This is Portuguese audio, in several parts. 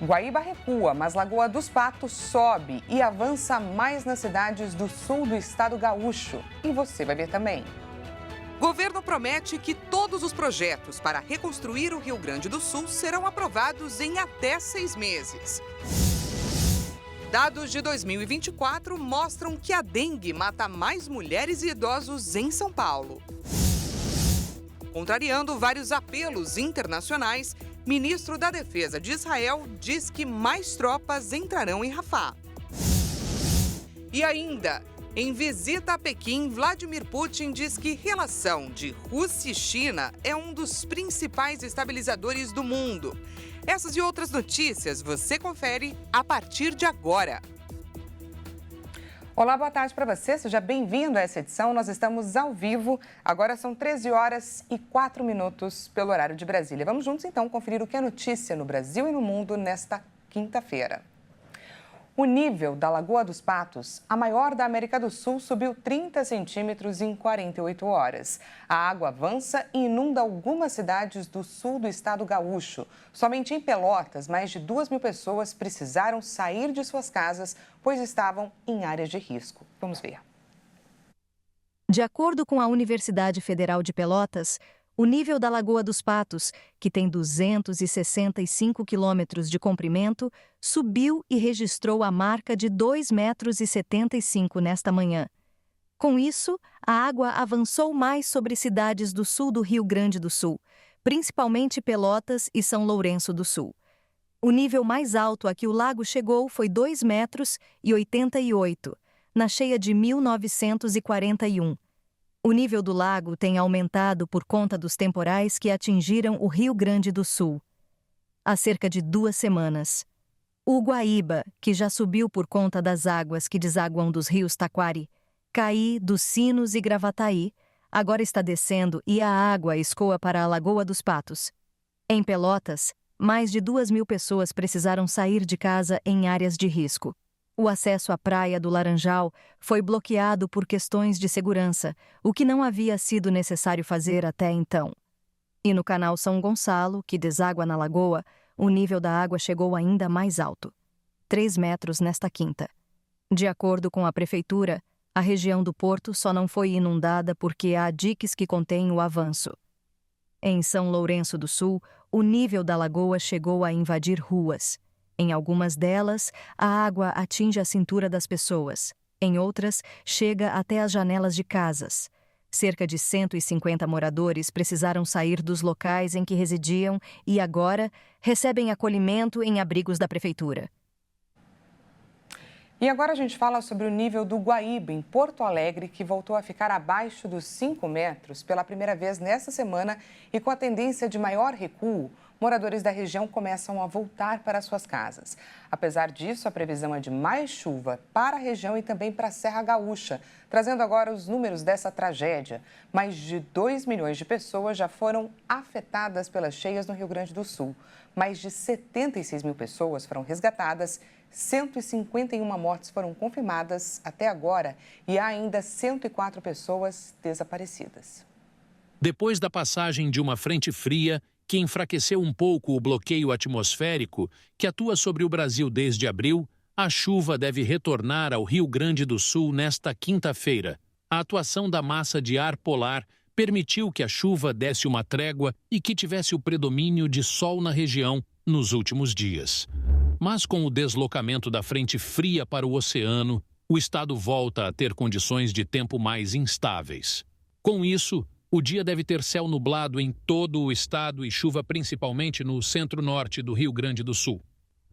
Guaíba recua, mas Lagoa dos Patos sobe e avança mais nas cidades do sul do estado gaúcho. E você vai ver também. Governo promete que todos os projetos para reconstruir o Rio Grande do Sul serão aprovados em até 6 meses. Dados de 2024 mostram que a dengue mata mais mulheres e idosos em São Paulo. Contrariando vários apelos internacionais, ministro da Defesa de Israel diz que mais tropas entrarão em Rafah. E ainda, em visita a Pequim, Vladimir Putin diz que relação de Rússia e China é um dos principais estabilizadores do mundo. Essas e outras notícias você confere a partir de agora. Olá, boa tarde para você. Seja bem-vindo a essa edição. Nós estamos ao vivo. Agora são 13h04 pelo horário de Brasília. Vamos juntos, então, conferir o que é notícia no Brasil e no mundo nesta quinta-feira. O nível da Lagoa dos Patos, a maior da América do Sul, subiu 30 centímetros em 48 horas. A água avança e inunda algumas cidades do sul do estado gaúcho. Somente em Pelotas, mais de 2.000 pessoas precisaram sair de suas casas, pois estavam em áreas de risco. Vamos ver. De acordo com a Universidade Federal de Pelotas, o nível da Lagoa dos Patos, que tem 265 quilômetros de comprimento, subiu e registrou a marca de 2,75 metros nesta manhã. Com isso, a água avançou mais sobre cidades do sul do Rio Grande do Sul, principalmente Pelotas e São Lourenço do Sul. O nível mais alto a que o lago chegou foi 2,88 metros, na cheia de 1941. O nível do lago tem aumentado por conta dos temporais que atingiram o Rio Grande do Sul. Há cerca de 2 semanas. O Guaíba, que já subiu por conta das águas que desaguam dos rios Taquari, Caí, dos Sinos e Gravataí, agora está descendo e a água escoa para a Lagoa dos Patos. Em Pelotas, mais de 2.000 pessoas precisaram sair de casa em áreas de risco. O acesso à praia do Laranjal foi bloqueado por questões de segurança, o que não havia sido necessário fazer até então. E no canal São Gonçalo, que deságua na lagoa, o nível da água chegou ainda mais alto, 3 metros nesta quinta. De acordo com a prefeitura, a região do Porto só não foi inundada porque há diques que contêm o avanço. Em São Lourenço do Sul, o nível da lagoa chegou a invadir ruas. Em algumas delas, a água atinge a cintura das pessoas. Em outras, chega até as janelas de casas. Cerca de 150 moradores precisaram sair dos locais em que residiam e agora recebem acolhimento em abrigos da prefeitura. E agora a gente fala sobre o nível do Guaíba, em Porto Alegre, que voltou a ficar abaixo dos 5 metros pela primeira vez nesta semana e com a tendência de maior recuo. Moradores da região começam a voltar para suas casas. Apesar disso, a previsão é de mais chuva para a região e também para a Serra Gaúcha. Trazendo agora os números dessa tragédia. Mais de 2 milhões de pessoas já foram afetadas pelas cheias no Rio Grande do Sul. Mais de 76 mil pessoas foram resgatadas, 151 mortes foram confirmadas até agora e há ainda 104 pessoas desaparecidas. Depois da passagem de uma frente fria, que enfraqueceu um pouco o bloqueio atmosférico que atua sobre o Brasil desde abril, a chuva deve retornar ao Rio Grande do Sul nesta quinta-feira. A atuação da massa de ar polar permitiu que a chuva desse uma trégua e que tivesse o predomínio de sol na região nos últimos dias. Mas com o deslocamento da frente fria para o oceano, o estado volta a ter condições de tempo mais instáveis. Com isso, o dia deve ter céu nublado em todo o estado e chuva principalmente no centro-norte do Rio Grande do Sul.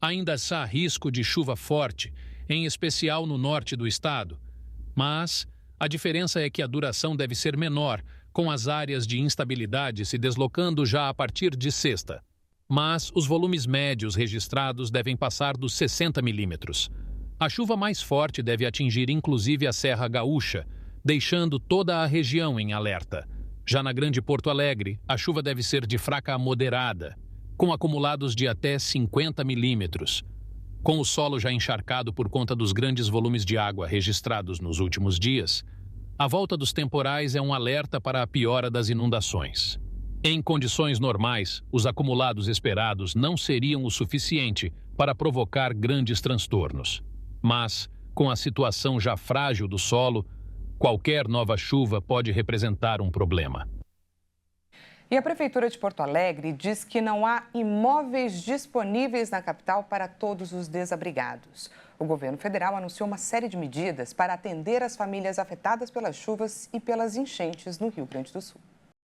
Ainda há risco de chuva forte, em especial no norte do estado. Mas a diferença é que a duração deve ser menor, com as áreas de instabilidade se deslocando já a partir de sexta. Mas os volumes médios registrados devem passar dos 60 milímetros. A chuva mais forte deve atingir inclusive a Serra Gaúcha, deixando toda a região em alerta. Já na Grande Porto Alegre, a chuva deve ser de fraca a moderada, com acumulados de até 50 milímetros. Com o solo já encharcado por conta dos grandes volumes de água registrados nos últimos dias, a volta dos temporais é um alerta para a piora das inundações. Em condições normais, os acumulados esperados não seriam o suficiente para provocar grandes transtornos. Mas, com a situação já frágil do solo, qualquer nova chuva pode representar um problema. E a Prefeitura de Porto Alegre diz que não há imóveis disponíveis na capital para todos os desabrigados. O governo federal anunciou uma série de medidas para atender as famílias afetadas pelas chuvas e pelas enchentes no Rio Grande do Sul.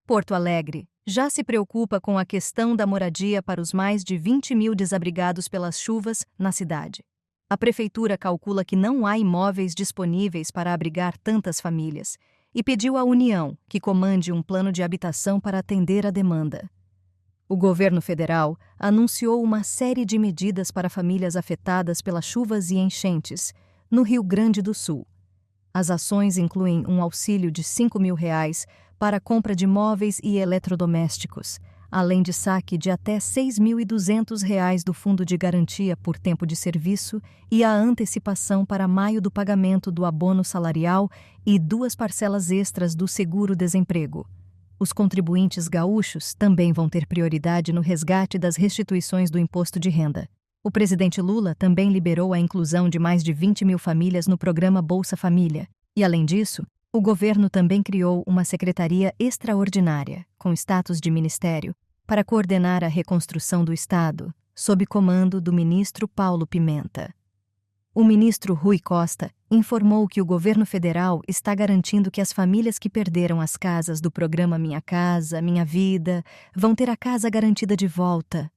Porto Alegre já se preocupa com a questão da moradia para os mais de 20 mil desabrigados pelas chuvas na cidade. A Prefeitura calcula que não há imóveis disponíveis para abrigar tantas famílias e pediu à União que comande um plano de habitação para atender a demanda. O governo federal anunciou uma série de medidas para famílias afetadas pelas chuvas e enchentes no Rio Grande do Sul. As ações incluem um auxílio de R$ 5.000 para a compra de móveis e eletrodomésticos, além de saque de até R$ 6.200 do Fundo de Garantia por Tempo de Serviço e a antecipação para maio do pagamento do abono salarial e 2 parcelas extras do seguro-desemprego. Os contribuintes gaúchos também vão ter prioridade no resgate das restituições do imposto de renda. O presidente Lula também liberou a inclusão de mais de 20 mil famílias no programa Bolsa Família. E, além disso, o governo também criou uma secretaria extraordinária, com status de ministério, para coordenar a reconstrução do Estado, sob comando do ministro Paulo Pimenta. O ministro Rui Costa informou que o governo federal está garantindo que as famílias que perderam as casas do programa Minha Casa, Minha Vida vão ter a casa garantida de volta.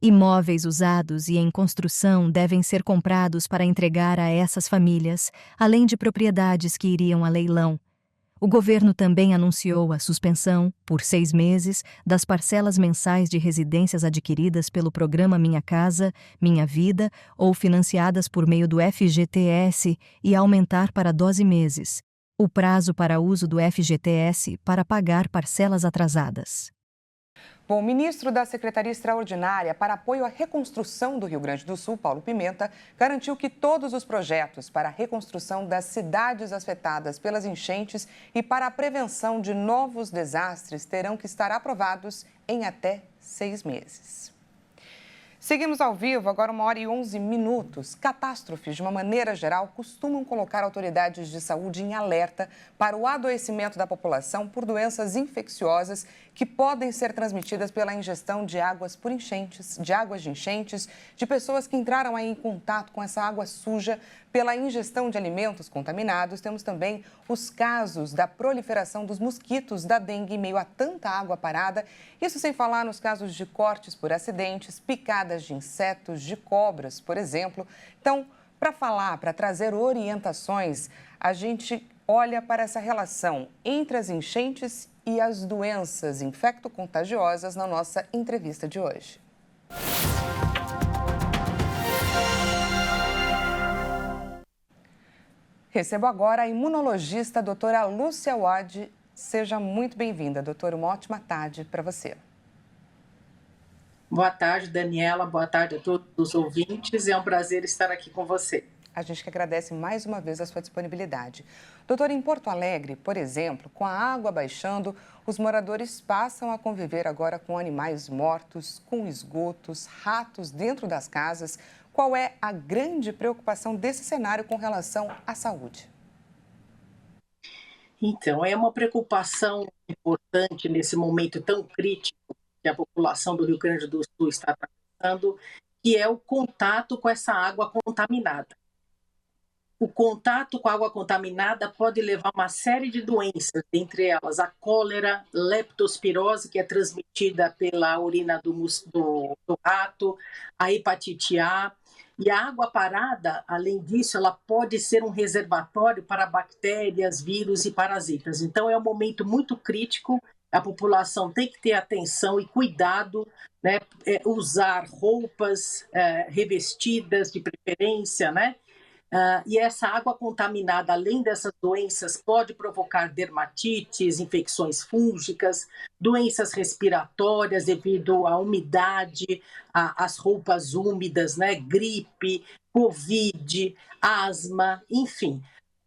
Imóveis usados e em construção devem ser comprados para entregar a essas famílias, além de propriedades que iriam a leilão. O governo também anunciou a suspensão, por 6 meses, das parcelas mensais de residências adquiridas pelo programa Minha Casa, Minha Vida ou financiadas por meio do FGTS e aumentar para 12 meses o prazo para uso do FGTS para pagar parcelas atrasadas. Bom, o ministro da Secretaria Extraordinária para Apoio à Reconstrução do Rio Grande do Sul, Paulo Pimenta, garantiu que todos os projetos para a reconstrução das cidades afetadas pelas enchentes e para a prevenção de novos desastres terão que estar aprovados em até 6 meses. Seguimos ao vivo, agora 1h11. Catástrofes, de uma maneira geral, costumam colocar autoridades de saúde em alerta para o adoecimento da população por doenças infecciosas que podem ser transmitidas pela ingestão de águas por enchentes, de pessoas que entraram aí em contato com essa água suja, pela ingestão de alimentos contaminados. Temos também os casos da proliferação dos mosquitos da dengue em meio a tanta água parada. Isso sem falar nos casos de cortes por acidentes, picadas de insetos, de cobras, por exemplo. Então, para trazer orientações, a gente olha para essa relação entre as enchentes e as doenças infecto-contagiosas na nossa entrevista de hoje. Recebo agora a imunologista a doutora Lúcia Wad. Seja muito bem-vinda, doutora. Uma ótima tarde para você. Boa tarde, Daniela. Boa tarde a todos os ouvintes. É um prazer estar aqui com você. A gente que agradece mais uma vez a sua disponibilidade. Doutora, em Porto Alegre, por exemplo, com a água baixando, os moradores passam a conviver agora com animais mortos, com esgotos, ratos dentro das casas. Qual é a grande preocupação desse cenário com relação à saúde? Então, é uma preocupação importante nesse momento tão crítico que a população do Rio Grande do Sul está atravessando, que é o contato com essa água contaminada. O contato com a água contaminada pode levar a uma série de doenças, entre elas a cólera, leptospirose, que é transmitida pela urina do rato, a hepatite A. E a água parada, além disso, ela pode ser um reservatório para bactérias, vírus e parasitas. Então, é um momento muito crítico. A população tem que ter atenção e cuidado, né? Usar roupas revestidas de preferência, né? E essa água contaminada, além dessas doenças, pode provocar dermatites, infecções fúngicas, doenças respiratórias devido à umidade, às roupas úmidas, né? Gripe, Covid, asma, enfim.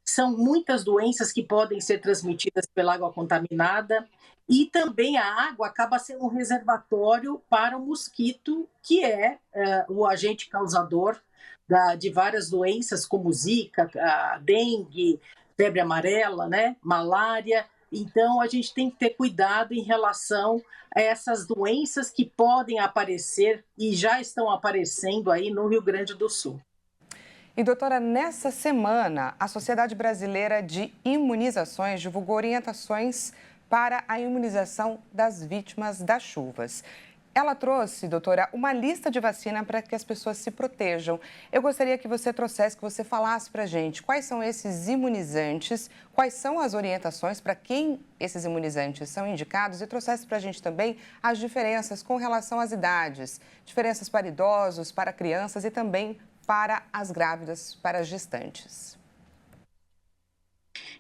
São muitas doenças que podem ser transmitidas pela água contaminada E também a água acaba sendo um reservatório para o mosquito, que é o agente causador de várias doenças, como zika, a dengue, febre amarela, né, malária. Então, a gente tem que ter cuidado em relação a essas doenças que podem aparecer e já estão aparecendo aí no Rio Grande do Sul. E, doutora, nessa semana, a Sociedade Brasileira de Imunizações divulgou orientações para a imunização das vítimas das chuvas. Ela trouxe, doutora, uma lista de vacina para que as pessoas se protejam. Eu gostaria que você trouxesse, que você falasse para a gente quais são esses imunizantes, quais são as orientações para quem esses imunizantes são indicados e trouxesse para a gente também as diferenças com relação às idades, diferenças para idosos, para crianças e também para as grávidas, para as gestantes.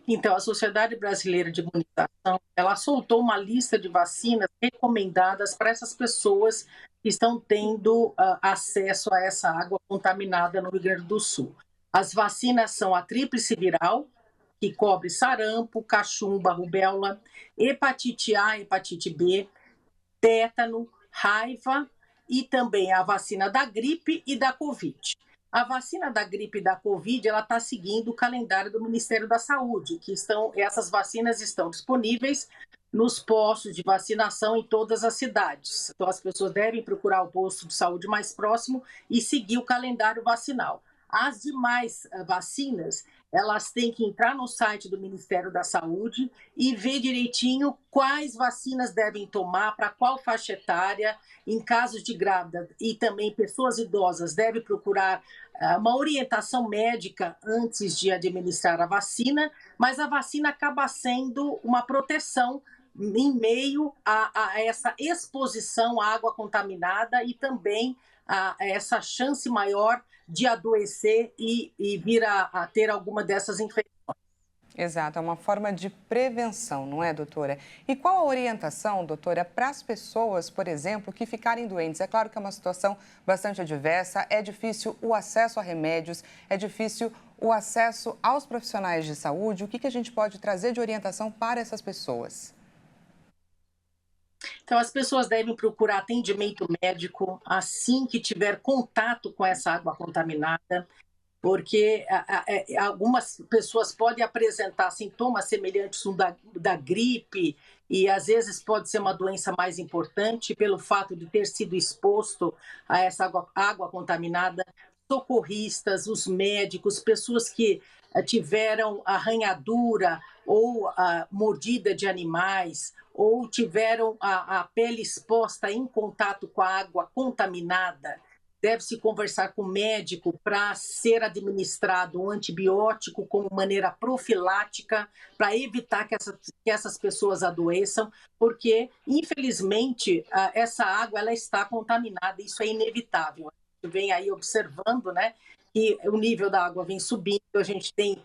Então, a Sociedade Brasileira de Imunização, ela soltou uma lista de vacinas recomendadas para essas pessoas que estão tendo acesso a essa água contaminada no Rio Grande do Sul. As vacinas são a tríplice viral, que cobre sarampo, cachumba, rubéola, hepatite A, hepatite B, tétano, raiva e também a vacina da gripe e da Covid. A vacina da gripe e da Covid, ela está seguindo o calendário do Ministério da Saúde, essas vacinas estão disponíveis nos postos de vacinação em todas as cidades. Então, as pessoas devem procurar o posto de saúde mais próximo e seguir o calendário vacinal. As demais vacinas, elas têm que entrar no site do Ministério da Saúde e ver direitinho quais vacinas devem tomar, para qual faixa etária, em casos de grávida e também pessoas idosas devem procurar uma orientação médica antes de administrar a vacina, mas a vacina acaba sendo uma proteção em meio a essa exposição à água contaminada e também a essa chance maior de adoecer e vir a ter alguma dessas infecções. Exato, é uma forma de prevenção, não é, doutora? E qual a orientação, doutora, para as pessoas, por exemplo, que ficarem doentes? É claro que é uma situação bastante adversa, é difícil o acesso a remédios, é difícil o acesso aos profissionais de saúde. O que a gente pode trazer de orientação para essas pessoas? Então, as pessoas devem procurar atendimento médico assim que tiver contato com essa água contaminada, porque algumas pessoas podem apresentar sintomas semelhantes da gripe e, às vezes, pode ser uma doença mais importante pelo fato de ter sido exposto a essa água contaminada. Socorristas, os médicos, pessoas que tiveram arranhadura ou mordida de animais, ou tiveram a pele exposta em contato com a água contaminada, deve-se conversar com o médico para ser administrado um antibiótico como maneira profilática, para evitar que essas pessoas adoeçam, porque, infelizmente, essa água ela está contaminada, isso é inevitável. A gente vem aí observando, né, que o nível da água vem subindo, a gente tem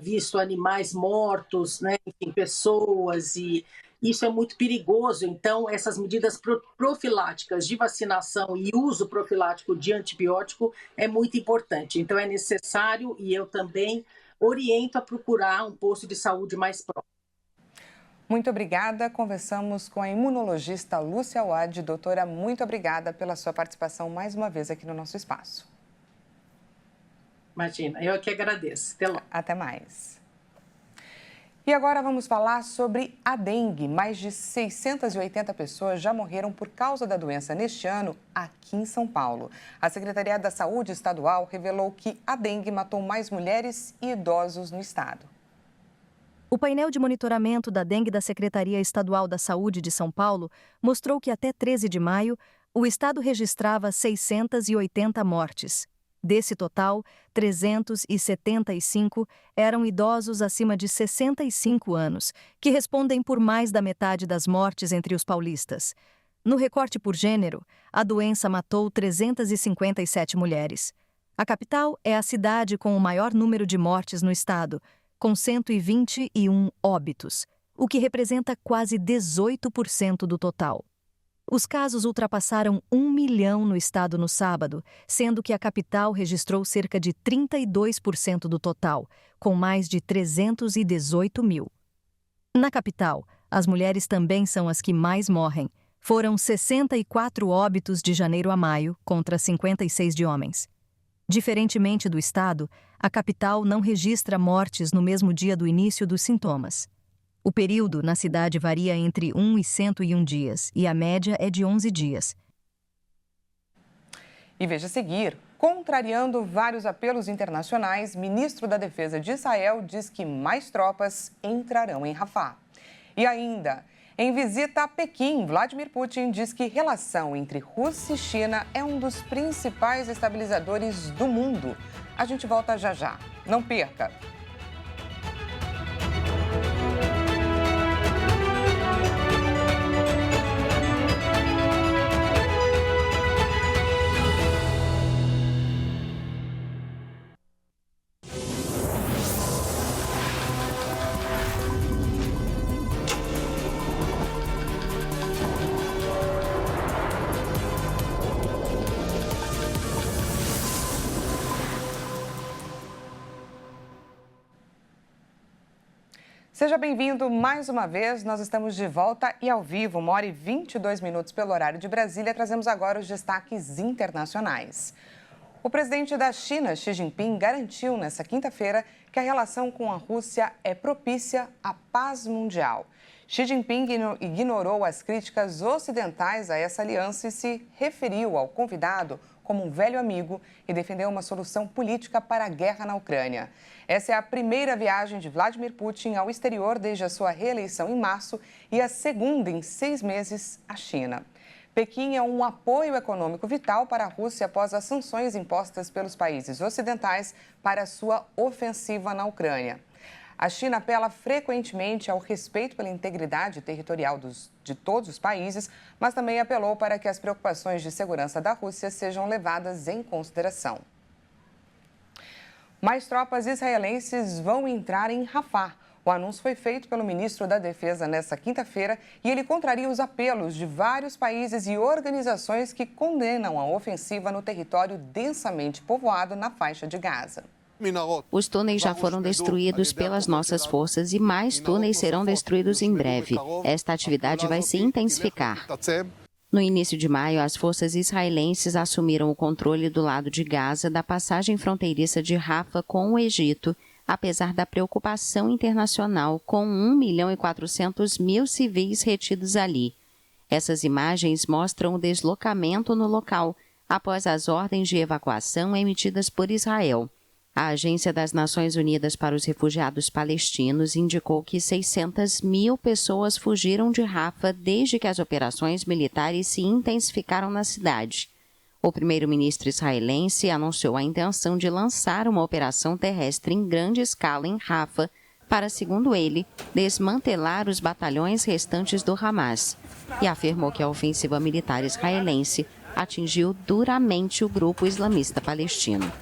visto animais mortos, né, enfim, pessoas, e isso é muito perigoso. Então, essas medidas profiláticas de vacinação e uso profilático de antibiótico é muito importante. Então, é necessário, e eu também oriento a procurar um posto de saúde mais próximo. Muito obrigada. Conversamos com a imunologista Lúcia Wad. Doutora, muito obrigada pela sua participação mais uma vez aqui no nosso espaço. Imagina, eu que agradeço. Até logo. Até mais. E agora vamos falar sobre a dengue. Mais de 680 pessoas já morreram por causa da doença neste ano aqui em São Paulo. A Secretaria da Saúde Estadual revelou que a dengue matou mais mulheres e idosos no estado. O painel de monitoramento da dengue da Secretaria Estadual da Saúde de São Paulo mostrou que até 13 de maio, o estado registrava 680 mortes. Desse total, 375 eram idosos acima de 65 anos, que respondem por mais da metade das mortes entre os paulistas. No recorte por gênero, a doença matou 357 mulheres. A capital é a cidade com o maior número de mortes no estado, com 121 óbitos, o que representa quase 18% do total. Os casos ultrapassaram 1 milhão no estado no sábado, sendo que a capital registrou cerca de 32% do total, com mais de 318 mil. Na capital, As mulheres também são as que mais morrem. Foram 64 óbitos de janeiro a maio, contra 56 de homens. Diferentemente do estado, a capital não registra mortes no mesmo dia do início dos sintomas. O período na cidade varia entre 1 e 101 dias, e a média é de 11 dias. E veja a seguir, contrariando vários apelos internacionais, ministro da Defesa de Israel diz que mais tropas entrarão em Rafah. E ainda, em visita a Pequim, Vladimir Putin diz que relação entre Rússia e China é um dos principais estabilizadores do mundo. A gente volta já já. Não perca! Seja bem-vindo mais uma vez, nós estamos de volta e ao vivo, 1h22 pelo horário de Brasília, trazemos agora os destaques internacionais. O presidente da China, Xi Jinping, garantiu nesta quinta-feira que a relação com a Rússia é propícia à paz mundial. Xi Jinping ignorou as críticas ocidentais a essa aliança e se referiu ao convidado como um velho amigo e defendeu uma solução política para a guerra na Ucrânia. Essa é a primeira viagem de Vladimir Putin ao exterior desde a sua reeleição em março e a segunda em 6 meses à China. Pequim é um apoio econômico vital para a Rússia após as sanções impostas pelos países ocidentais para a sua ofensiva na Ucrânia. A China apela frequentemente ao respeito pela integridade territorial de todos os países, mas também apelou para que as preocupações de segurança da Rússia sejam levadas em consideração. Mais tropas israelenses vão entrar em Rafah. O anúncio foi feito pelo ministro da Defesa nesta quinta-feira e ele contraria os apelos de vários países e organizações que condenam a ofensiva no território densamente povoado na faixa de Gaza. Os túneis já foram destruídos pelas nossas forças e mais túneis serão destruídos em breve. Esta atividade vai se intensificar. No início de maio, as forças israelenses assumiram o controle do lado de Gaza da passagem fronteiriça de Rafah com o Egito, apesar da preocupação internacional com 1.400.000 civis retidos ali. Essas imagens mostram o deslocamento no local, após as ordens de evacuação emitidas por Israel. A Agência das Nações Unidas para os Refugiados Palestinos indicou que 600.000 pessoas fugiram de Rafah desde que as operações militares se intensificaram na cidade. O primeiro-ministro israelense anunciou a intenção de lançar uma operação terrestre em grande escala em Rafah para, segundo ele, desmantelar os batalhões restantes do Hamas, e afirmou que a ofensiva militar israelense atingiu duramente o grupo islamista palestino.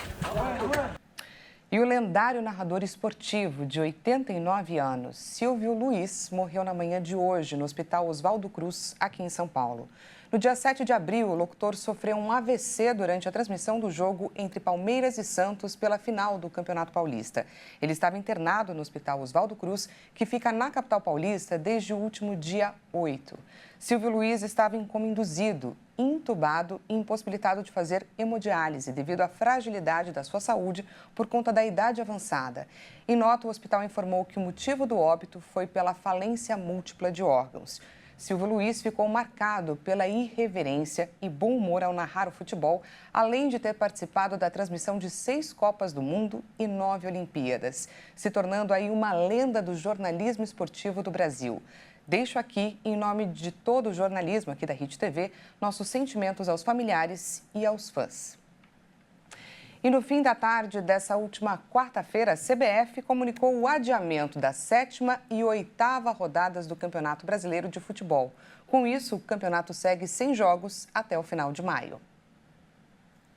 E o lendário narrador esportivo de 89 anos, Silvio Luiz, morreu na manhã de hoje no Hospital Oswaldo Cruz, aqui em São Paulo. No dia 7 de abril, o locutor sofreu um AVC durante a transmissão do jogo entre Palmeiras e Santos pela final do Campeonato Paulista. Ele estava internado no Hospital Oswaldo Cruz, que fica na capital paulista desde o último dia 8. Silvio Luiz estava em coma induzido, intubado e impossibilitado de fazer hemodiálise devido à fragilidade da sua saúde por conta da idade avançada. Em nota, o hospital informou que o motivo do óbito foi pela falência múltipla de órgãos. Silvio Luiz ficou marcado pela irreverência e bom humor ao narrar o futebol, além de ter participado da transmissão de 6 Copas do Mundo e 9 Olimpíadas, se tornando aí uma lenda do jornalismo esportivo do Brasil. Deixo aqui, em nome de todo o jornalismo aqui da Rede TV, nossos sentimentos aos familiares e aos fãs. E no fim da tarde dessa última quarta-feira, a CBF comunicou o adiamento da 7ª e 8ª rodadas do Campeonato Brasileiro de Futebol. Com isso, o campeonato segue sem jogos até o final de maio.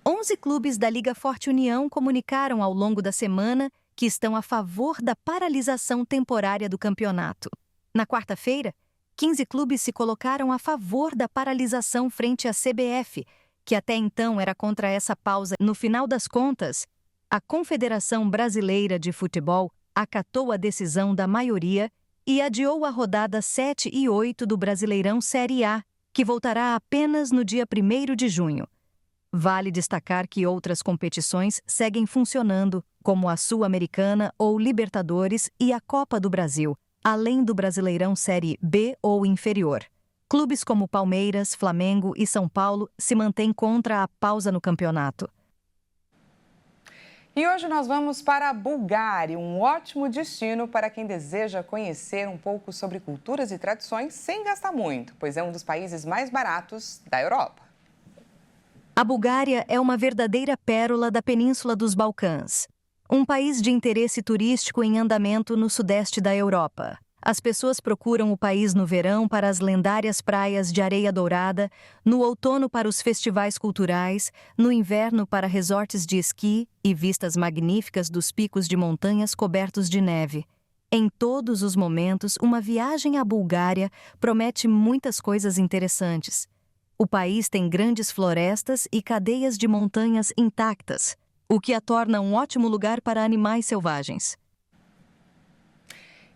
11 clubes da Liga Forte União comunicaram ao longo da semana que estão a favor da paralisação temporária do campeonato. Na quarta-feira, 15 clubes se colocaram a favor da paralisação frente à CBF, que até então era contra essa pausa. No final das contas, a Confederação Brasileira de Futebol acatou a decisão da maioria e adiou a rodada 7 e 8 do Brasileirão Série A, que voltará apenas no dia 1º de junho. Vale destacar que outras competições seguem funcionando, como a Sul-Americana ou Libertadores e a Copa do Brasil, além do Brasileirão Série B ou inferior. Clubes como Palmeiras, Flamengo e São Paulo se mantêm contra a pausa no campeonato. E hoje nós vamos para a Bulgária, um ótimo destino para quem deseja conhecer um pouco sobre culturas e tradições sem gastar muito, pois é um dos países mais baratos da Europa. A Bulgária é uma verdadeira pérola da Península dos Balcãs, um país de interesse turístico em andamento no sudeste da Europa. As pessoas procuram o país no verão para as lendárias praias de areia dourada, no outono para os festivais culturais, no inverno para resorts de esqui e vistas magníficas dos picos de montanhas cobertos de neve. Em todos os momentos, uma viagem à Bulgária promete muitas coisas interessantes. O país tem grandes florestas e cadeias de montanhas intactas, o que a torna um ótimo lugar para animais selvagens.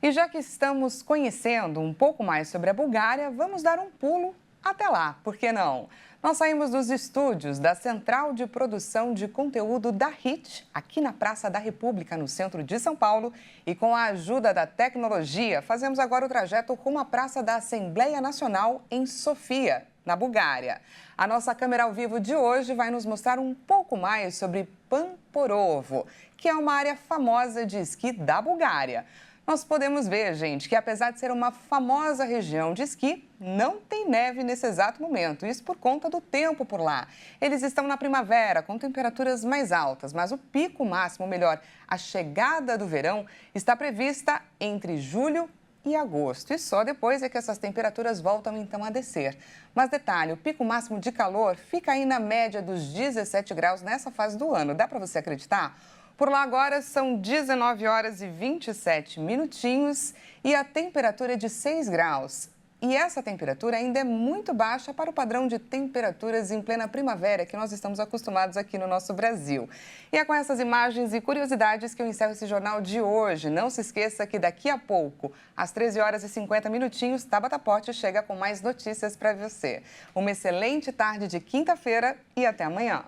E já que estamos conhecendo um pouco mais sobre a Bulgária, vamos dar um pulo até lá, por que não? Nós saímos dos estúdios da Central de Produção de Conteúdo da HIT, aqui na Praça da República, no centro de São Paulo, e com a ajuda da tecnologia, fazemos agora o trajeto rumo à Praça da Assembleia Nacional, em Sofia, na Bulgária. A nossa câmera ao vivo de hoje vai nos mostrar um pouco mais sobre Pamporovo, que é uma área famosa de esqui da Bulgária. Nós podemos ver, gente, que apesar de ser uma famosa região de esqui, não tem neve nesse exato momento. Isso por conta do tempo por lá. Eles estão na primavera, com temperaturas mais altas, mas o pico máximo, melhor, a chegada do verão, está prevista entre julho e agosto. E só depois é que essas temperaturas voltam então a descer. Mas detalhe, o pico máximo de calor fica aí na média dos 17 graus nessa fase do ano. Dá para você acreditar? Por lá agora são 19 horas e 27 minutinhos e a temperatura é de 6 graus. E essa temperatura ainda é muito baixa para o padrão de temperaturas em plena primavera que nós estamos acostumados aqui no nosso Brasil. E é com essas imagens e curiosidades que eu encerro esse jornal de hoje. Não se esqueça que daqui a pouco, às 13 horas e 50 minutinhos, Tabata Pote chega com mais notícias para você. Uma excelente tarde de quinta-feira e até amanhã.